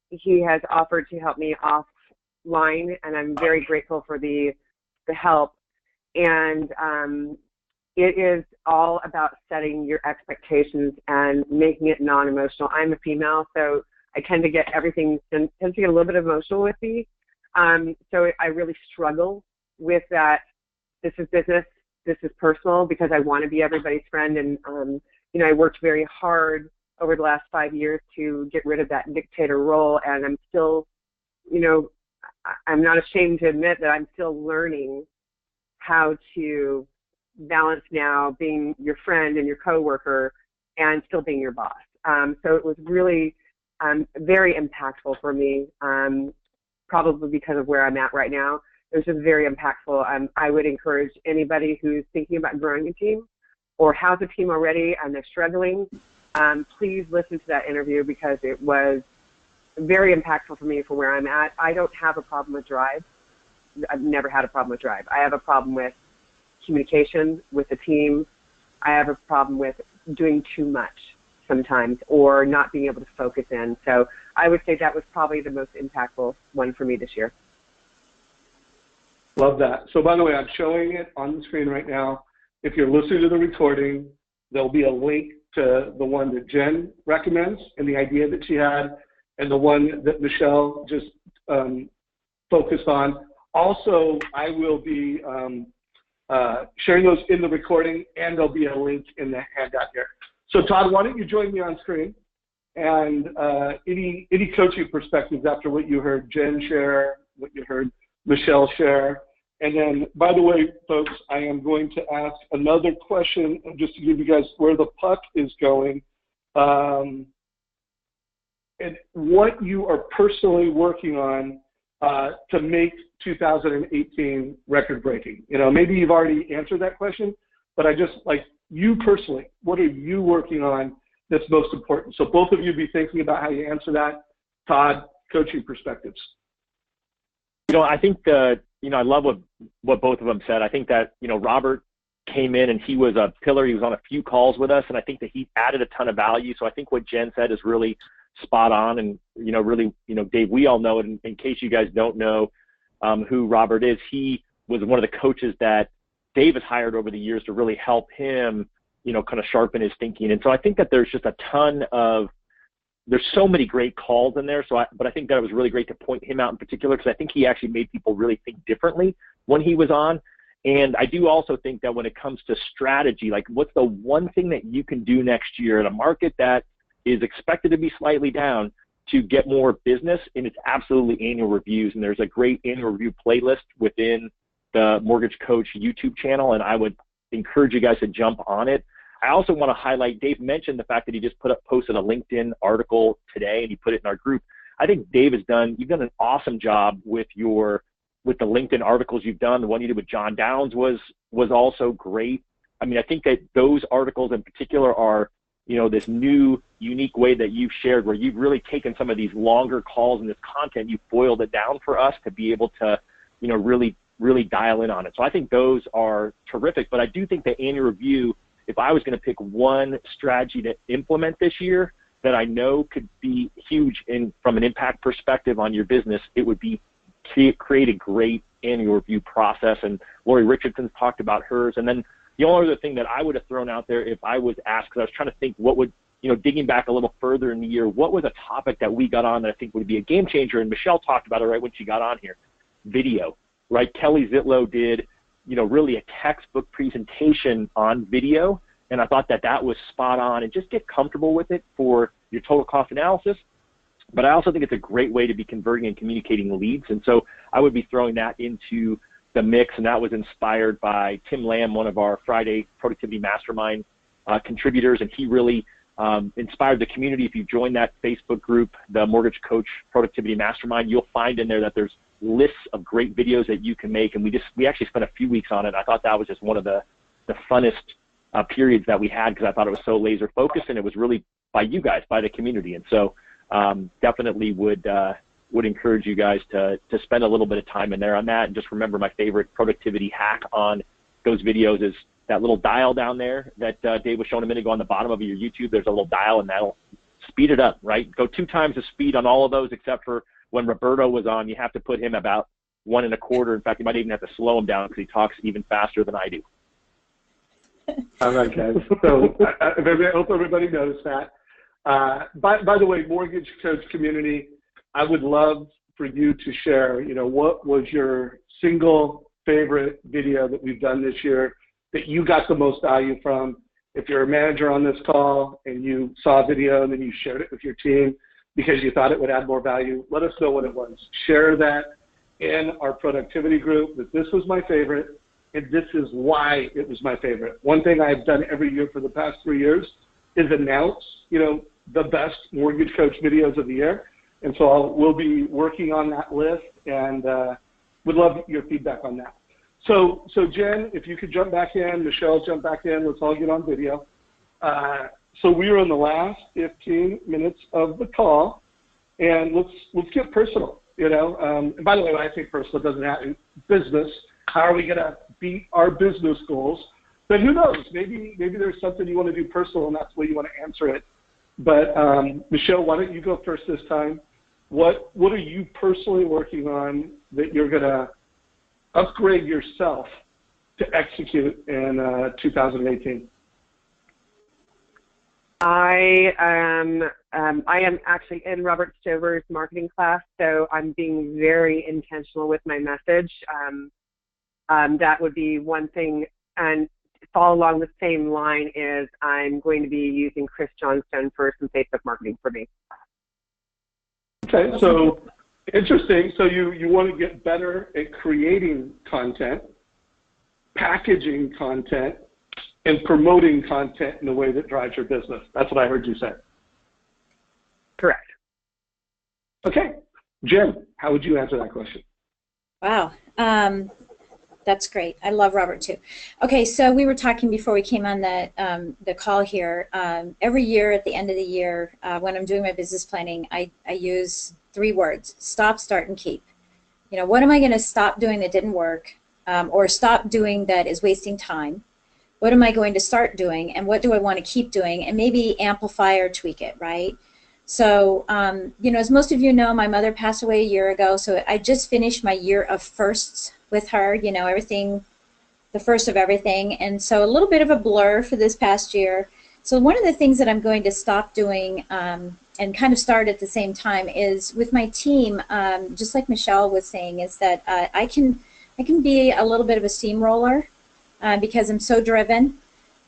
He has offered to help me offline, and I'm very grateful for the help. And it is all about setting your expectations and making it non-emotional. I'm a female, so I tend to get everything, tends to get a little bit emotional with me. So I really struggle with that. This is business, this is personal, because I want to be everybody's friend. And, you know, I worked very hard over the last 5 years to get rid of that dictator role. And I'm still, you know, I'm not ashamed to admit that I'm still learning how to balance now being your friend and your coworker and still being your boss. So it was really very impactful for me, probably because of where I'm at right now. It was just very impactful. I would encourage anybody who's thinking about growing a team or has a team already and they're struggling, please listen to that interview, because it was very impactful for me for where I'm at. I don't have a problem with drive. I've never had a problem with drive. I have a problem with communication with the team. I have a problem with doing too much sometimes or not being able to focus in. So I would say that was probably the most impactful one for me this year. Love that. So by the way, I'm showing it on the screen right now. If you're listening to the recording, there'll be a link to the one that Jen recommends and the idea that she had, and the one that Michele just focused on. Also, I will be sharing those in the recording, and there'll be a link in the handout here. So Todd, why don't you join me on screen, and any coaching perspectives after what you heard Jen share, what you heard Michele share. And then, by the way, folks, I am going to ask another question just to give you guys where the puck is going, and what you are personally working on to make 2018 record-breaking. You know, maybe you've already answered that question, but I just, like, you personally, what are you working on that's most important? So both of you be thinking about how you answer that. Todd, coaching perspectives. You know, I think I love what both of them said. I think that, you know, Robert came in and he was a pillar. He was on a few calls with us, and I think that he added a ton of value. So I think what Jen said is really spot on. And, you know, really, you know, Dave, we all know, and in case you guys don't know who Robert is, he was one of the coaches that Dave has hired over the years to really help him, you know, kind of sharpen his thinking. And so I think that there's just there's so many great calls in there. But I think that it was really great to point him out in particular, because I think he actually made people really think differently when he was on. And I do also think that when it comes to strategy, like, what's the one thing that you can do next year in a market that is expected to be slightly down to get more business? And it's absolutely annual reviews. And there's a great annual review playlist within the Mortgage Coach YouTube channel, and I would encourage you guys to jump on it. I also want to highlight, Dave mentioned the fact that he just posted a LinkedIn article today, and he put it in our group. I think Dave you've done an awesome job with the LinkedIn articles you've done. The one you did with John Downs was also great. I mean, I think that those articles in particular are, you know, this new, unique way that you've shared, where you've really taken some of these longer calls and this content, you've boiled it down for us to be able to, you know, really dial in on it. So I think those are terrific. But I do think the annual review, if I was going to pick one strategy to implement this year that I know could be huge from an impact perspective on your business, it would be create a great annual review process. And Lori Richardson's talked about hers. And then the only other thing that I would have thrown out there if I was asked, because I was trying to think what would, you know, digging back a little further in the year, what was a topic that we got on that I think would be a game changer? And Michele talked about it right when she got on here, video, right? Kelly Zitlow did, you know, really a textbook presentation on video. And I thought that was spot on, and just get comfortable with it for your total cost analysis. But I also think it's a great way to be converting and communicating leads. And so I would be throwing that into the mix. And that was inspired by Tim Lamb, one of our Friday Productivity Mastermind contributors. And he really inspired the community. If you join that Facebook group, the Mortgage Coach Productivity Mastermind, you'll find in there that there's lists of great videos that you can make. And we actually spent a few weeks on it. I thought that was just one of the funnest periods that we had, because I thought it was so laser focused, and it was really by you guys, by the community. And so definitely would encourage you guys to spend a little bit of time in there on that. And just remember, my favorite productivity hack on those videos is that little dial down there that Dave was showing a minute ago on the bottom of your YouTube. There's a little dial, and that'll speed it up, right? Go 2 times the speed on all of those, except for when Roberto was on. You have to put him about 1 1/4. In fact, you might even have to slow him down because he talks even faster than I do. All right, guys. So I hope everybody knows that. By the way, Mortgage Coach community, I would love for you to share, what was your single favorite video that we've done this year that you got the most value from. If you're a manager on this call and you saw a video and then you shared it with your team because you thought it would add more value, let us know what it was. Share that in our productivity group that this was my favorite and this is why it was my favorite. One thing I've done every year for the past 3 years is announce, the best Mortgage Coach videos of the year. And so we'll be working on that list and would love your feedback on that. So Jen, if you could jump back in, Michelle, jump back in, let's all get on video. So we are in the last 15 minutes of the call, and let's get personal, And by the way, when I say personal, it doesn't happen. Business, how are we going to beat our business goals? But who knows? Maybe there's something you want to do personal, and that's the way you want to answer it. But Michelle, why don't you go first this time? What are you personally working on that you're going to upgrade yourself to execute in 2018? I am actually in Robert Stover's marketing class, so I'm being very intentional with my message. That would be one thing, and follow along the same line is I'm going to be using Chris Johnstone for some Facebook marketing for me. Okay, so interesting. So you want to get better at creating content, packaging content, and promoting content in a way that drives your business. That's what I heard you say. Correct. Okay. Jen, how would you answer that question? Wow. That's great. I love Robert too. Okay, so we were talking before we came on the call here. Every year at the end of the year, when I'm doing my business planning, I use 3 words: stop, start, and keep. What am I going to stop doing that didn't work, or stop doing that is wasting time? What am I going to start doing, and what do I want to keep doing, and maybe amplify or tweak it, right? So, as most of you know, my mother passed away a year ago, so I just finished my year of firsts with her, everything, the first of everything, and so a little bit of a blur for this past year. So one of the things that I'm going to stop doing and kind of start at the same time is with my team, just like Michelle was saying, is that I can be a little bit of a steamroller because I'm so driven,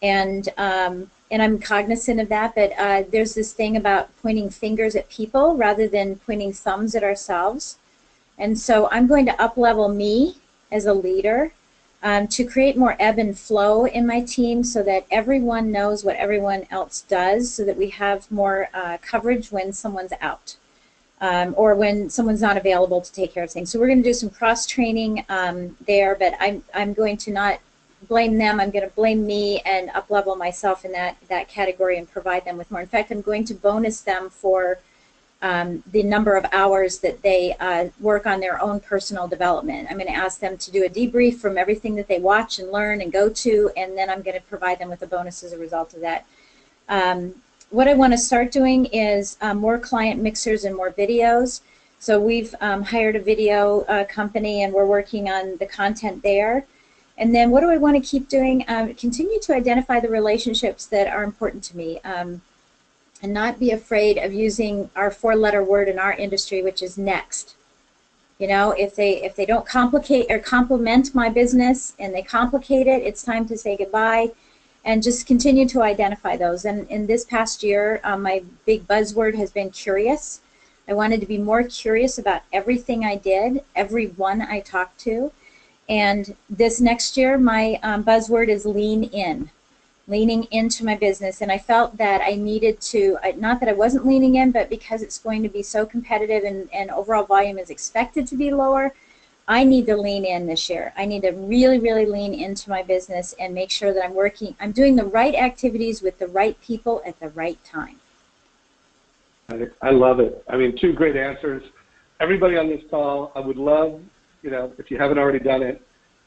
and I'm cognizant of that, but there's this thing about pointing fingers at people rather than pointing thumbs at ourselves. And so I'm going to up-level me as a leader to create more ebb and flow in my team so that everyone knows what everyone else does, so that we have more coverage when someone's out or when someone's not available to take care of things. So we're going to do some cross-training there, but I'm going to not blame them. I'm going to blame me and up-level myself in that category and provide them with more. In fact, I'm going to bonus them for the number of hours that they work on their own personal development. I'm going to ask them to do a debrief from everything that they watch and learn and go to, and then I'm going to provide them with a bonus as a result of that. What I want to start doing is more client mixers and more videos. So we've hired a video company, and we're working on the content there. And then what do I want to keep doing? Continue to identify the relationships that are important to me. And not be afraid of using our 4-letter word in our industry, which is next. If they don't complicate or complement my business and they complicate it, it's time to say goodbye, and just continue to identify those. And in this past year, my big buzzword has been curious. I wanted to be more curious about everything I did, everyone I talked to. And this next year, my buzzword is lean in. Leaning into my business, and I felt that I needed to, not that I wasn't leaning in, but because it's going to be so competitive and overall volume is expected to be lower, I need to lean in this year. I need to really, really lean into my business and make sure that I'm doing the right activities with the right people at the right time. I love it. 2 great answers. Everybody on this call, I would love, if you haven't already done it,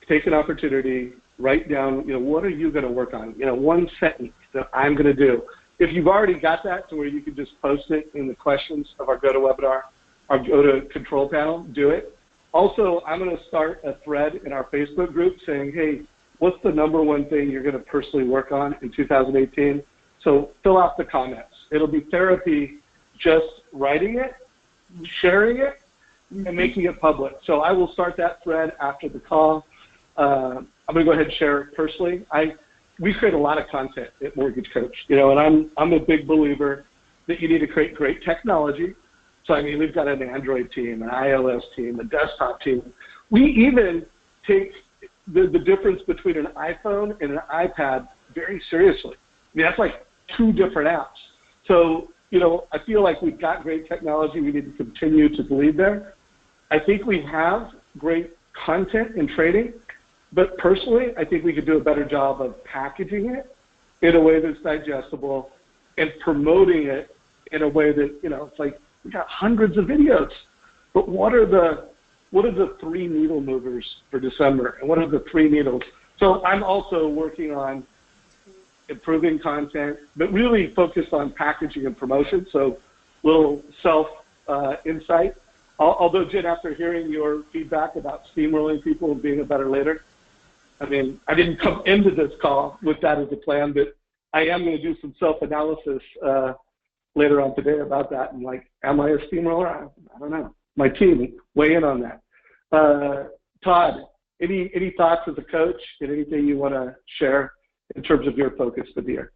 take an opportunity, write down, what are you going to work on? 1 sentence that I'm going to do. If you've already got that to where you can just post it in the questions of our GoToWebinar, our GoToControl panel, do it. Also, I'm going to start a thread in our Facebook group saying, hey, what's the number one thing you're going to personally work on in 2018? So fill out the comments. It'll be therapy just writing it, sharing it, and making it public. So I will start that thread after the call. I'm going to go ahead and share it personally. We create a lot of content at Mortgage Coach, you know, and I'm a big believer that you need to create great technology. So, I mean, we've got an Android team, an iOS team, a desktop team. We even take the difference between an iPhone and an iPad very seriously. I mean, that's like 2 different apps. So, you know, I feel like we've got great technology. We need to continue to believe there. I think we have great content and training, but personally, I think we could do a better job of packaging it in a way that's digestible and promoting it in a way that, you know, it's like we got hundreds of videos, but what are the 3 needle movers for December, and what are the 3 needles? So I'm also working on improving content, but really focused on packaging and promotion. So little insight. Although, Jen, after hearing your feedback about steamrolling people and being a better leader, I mean, I didn't come into this call with that as a plan, but I am going to do some self-analysis later on today about that. And like, am I a steamroller? I don't know. My team, weigh in on that. Todd, any thoughts as a coach and anything you want to share in terms of your focus for the year?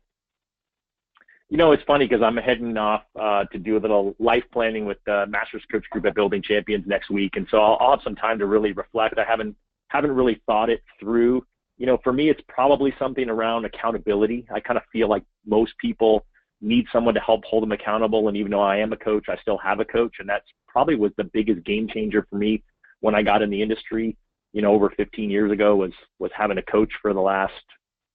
You know, it's funny because I'm heading off to do a little life planning with the Masters Coach Group at Building Champions next week, and so I'll have some time to really reflect. I haven't really thought it through. You know, for me, it's probably something around accountability. I kind of feel like most people need someone to help hold them accountable, and even though I am a coach, I still have a coach, and that's probably was the biggest game changer for me when I got in the industry, you know, over 15 years ago, was having a coach for the last,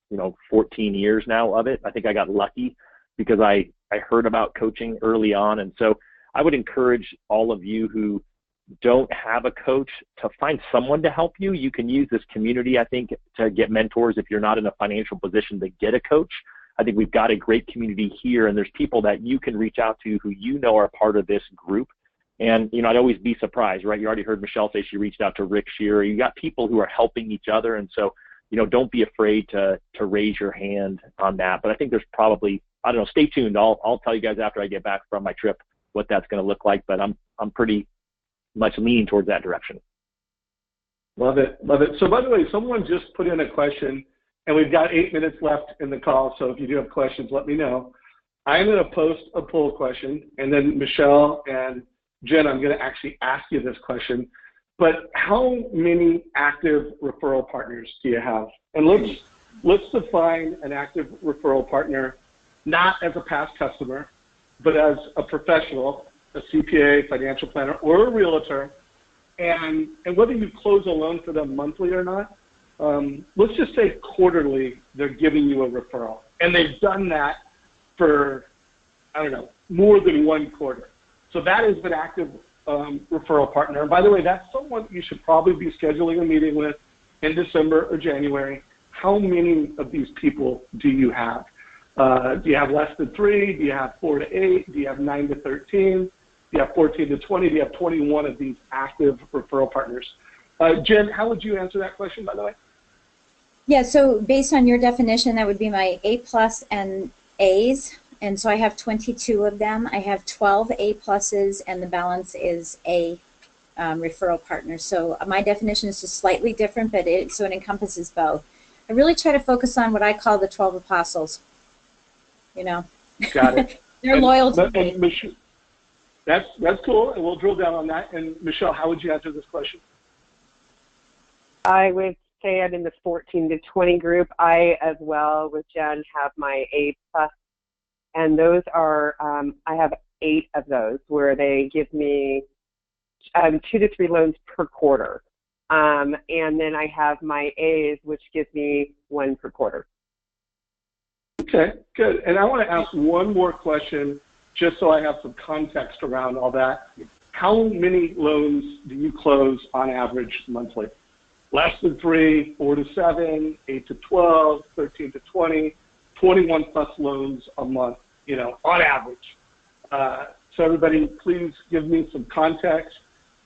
you know, 14 years now of it. I think I got lucky because I heard about coaching early on. And so I would encourage all of you who don't have a coach to find someone to help you. You can use this community, I think, to get mentors if you're not in a financial position to get a coach. I think we've got a great community here, and there's people that you can reach out to who you know are part of this group. And, you know, I'd always be surprised, right? You already heard Michelle say she reached out to Rick Shearer. You got people who are helping each other. And so, you know, don't be afraid to raise your hand on that. But I think there's probably, I don't know, stay tuned. I'll tell you guys after I get back from my trip what that's going to look like, but I'm pretty much leaning towards that direction. Love it. Love it. So by the way, someone just put in a question, and we've got 8 minutes left in the call. So if you do have questions, let me know. I'm going to post a poll question, and then Michelle and Jen, I'm going to actually ask you this question. But how many active referral partners do you have? And let's define an active referral partner not as a past customer, but as a professional, a CPA, financial planner, or a realtor. And whether you close a loan for them monthly or not, let's just say quarterly they're giving you a referral. And they've done that for, I don't know, more than 1 quarter. So that is an active referral partner. And by the way, that's someone you should probably be scheduling a meeting with in December or January. How many of these people do you have? Do you have less than 3? Do you have 4 to 8? Do you have 9 to 13? Do you have 14 to 20? Do you have 21 of these active referral partners? Jen, how would you answer that question, by the way? Yeah, so based on your definition, that would be my A+ and A's. And so I have 22 of them. I have 12 A+, and the balance is A referral partners. So my definition is just slightly different, but it encompasses both. I really try to focus on what I call the 12 apostles. You know, got it. They're loyal to me. That's cool, and we'll drill down on that. And Michelle, how would you answer this question? I would say I'm in the 14 to 20 group. I, as well, with Jen, have my A+, and those are, I have 8 of those where they give me 2 to 3 loans per quarter. And then I have my A's, which gives me 1 per quarter. Okay, good. And I want to ask one more question, just so I have some context around all that. How many loans do you close on average monthly? Less than 3, 4 to 7, 8 to 12, 13 to 20, 21 plus loans a month, you know, on average. So everybody, please give me some context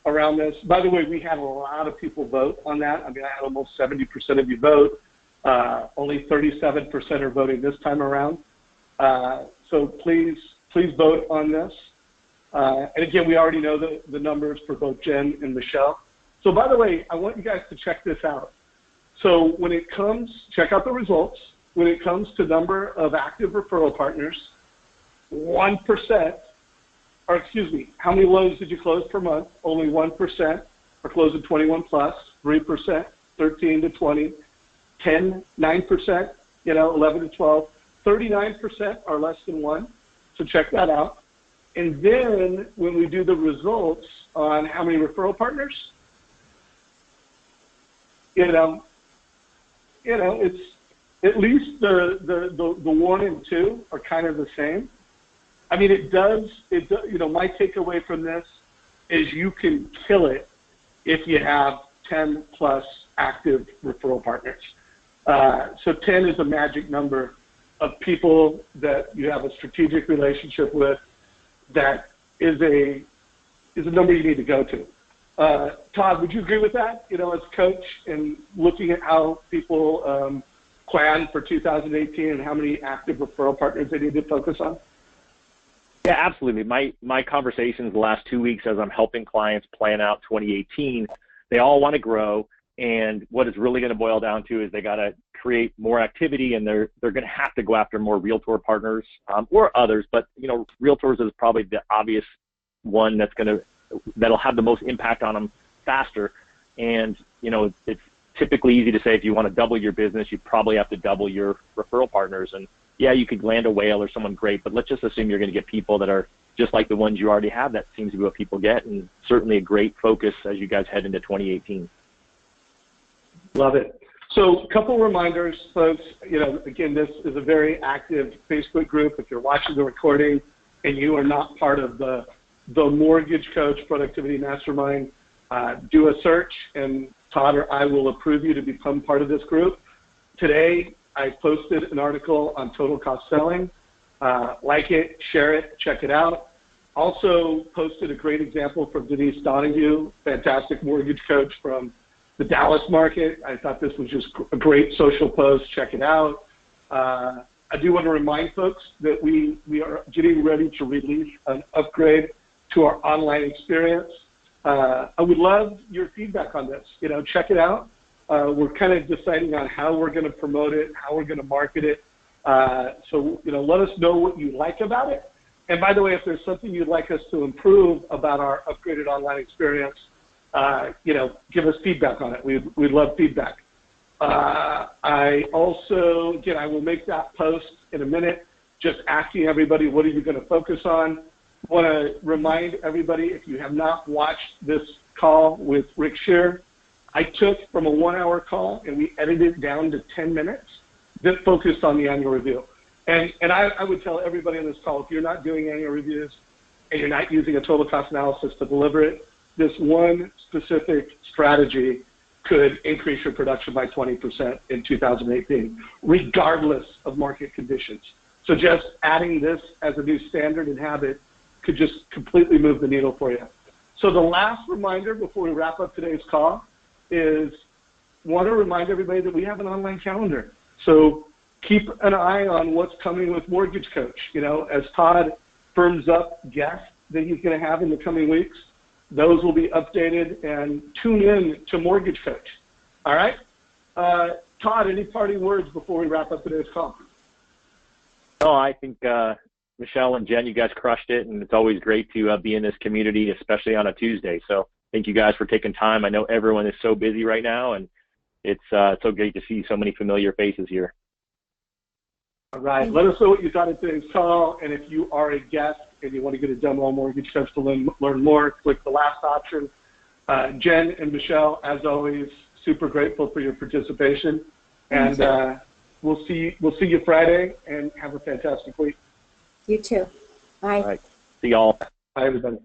around this. By the way, we had a lot of people vote on that. I mean, I had almost 70% of you vote. Only 37% are voting this time around. So please vote on this. And again, we already know the numbers for both Jen and Michele. So by the way, I want you guys to check this out. So when it comes, check out the results. When it comes to number of active referral partners, 1%, or excuse me, how many loans did you close per month? Only 1% are closing 21 plus, 3%, 13 to 20, 10, 9%, 11 to 12, 39% are less than 1. So check that out. And then when we do the results on how many referral partners, it's at least the 1 and 2 are kind of the same. I mean, it does, my takeaway from this is you can kill it if you have 10 plus active referral partners. So 10 is a magic number of people that you have a strategic relationship with that is a number you need to go to. Todd, would you agree with that? As coach and looking at how people plan for 2018 and how many active referral partners they need to focus on? Yeah, absolutely. My conversations the last 2 weeks as I'm helping clients plan out 2018, they all want to grow. And what it's really going to boil down to is they got to create more activity, and they're going to have to go after more realtor partners or others. But realtors is probably the obvious one that'll have the most impact on them faster. And it's typically easy to say if you want to double your business, you probably have to double your referral partners. And yeah, you could land a whale or someone great, but let's just assume you're going to get people that are just like the ones you already have. That seems to be what people get, and certainly a great focus as you guys head into 2018. Love it. So a couple reminders, folks. Again, this is a very active Facebook group. If you're watching the recording and you are not part of the Mortgage Coach Productivity Mastermind, do a search, and Todd or I will approve you to become part of this group. Today, I posted an article on total cost selling. Like it, share it, check it out. Also posted a great example from Denise Donahue, fantastic mortgage coach from the Dallas market. I thought this was just a great social post. Check it out. I do want to remind folks that we are getting ready to release an upgrade to our online experience. I would love your feedback on this. Check it out. We're kind of deciding on how we're going to promote it, how we're going to market it. So let us know what you like about it. And by the way, if there's something you'd like us to improve about our upgraded online experience, give us feedback on it. We'd love feedback. I also, again, I will make that post in a minute, just asking everybody, what are you going to focus on? I want to remind everybody, if you have not watched this call with Rick Shear, I took from a 1-hour call and we edited it down to 10 minutes that focused on the annual review. And I would tell everybody on this call, if you're not doing annual reviews and you're not using a total cost analysis to deliver it, this one specific strategy could increase your production by 20% in 2018, regardless of market conditions. So just adding this as a new standard and habit could just completely move the needle for you. So the last reminder before we wrap up today's call is want to remind everybody that we have an online calendar. So keep an eye on what's coming with Mortgage Coach. As Todd firms up guests that he's going to have in the coming weeks, those will be updated, and tune in to Mortgage Coach. All right? Todd, any parting words before we wrap up today's call? No, I think Michele and Jen, you guys crushed it, and it's always great to be in this community, especially on a Tuesday. So thank you guys for taking time. I know everyone is so busy right now, and it's so great to see so many familiar faces here. All right. Let us know what you thought of today's call, and if you are a guest and you want to get a demo on Mortgage Coach to learn more, click the last option. Jen and Michele, as always, super grateful for your participation, and we'll see you Friday, and have a fantastic week. You too. Bye. All right. See y'all. Bye, everybody.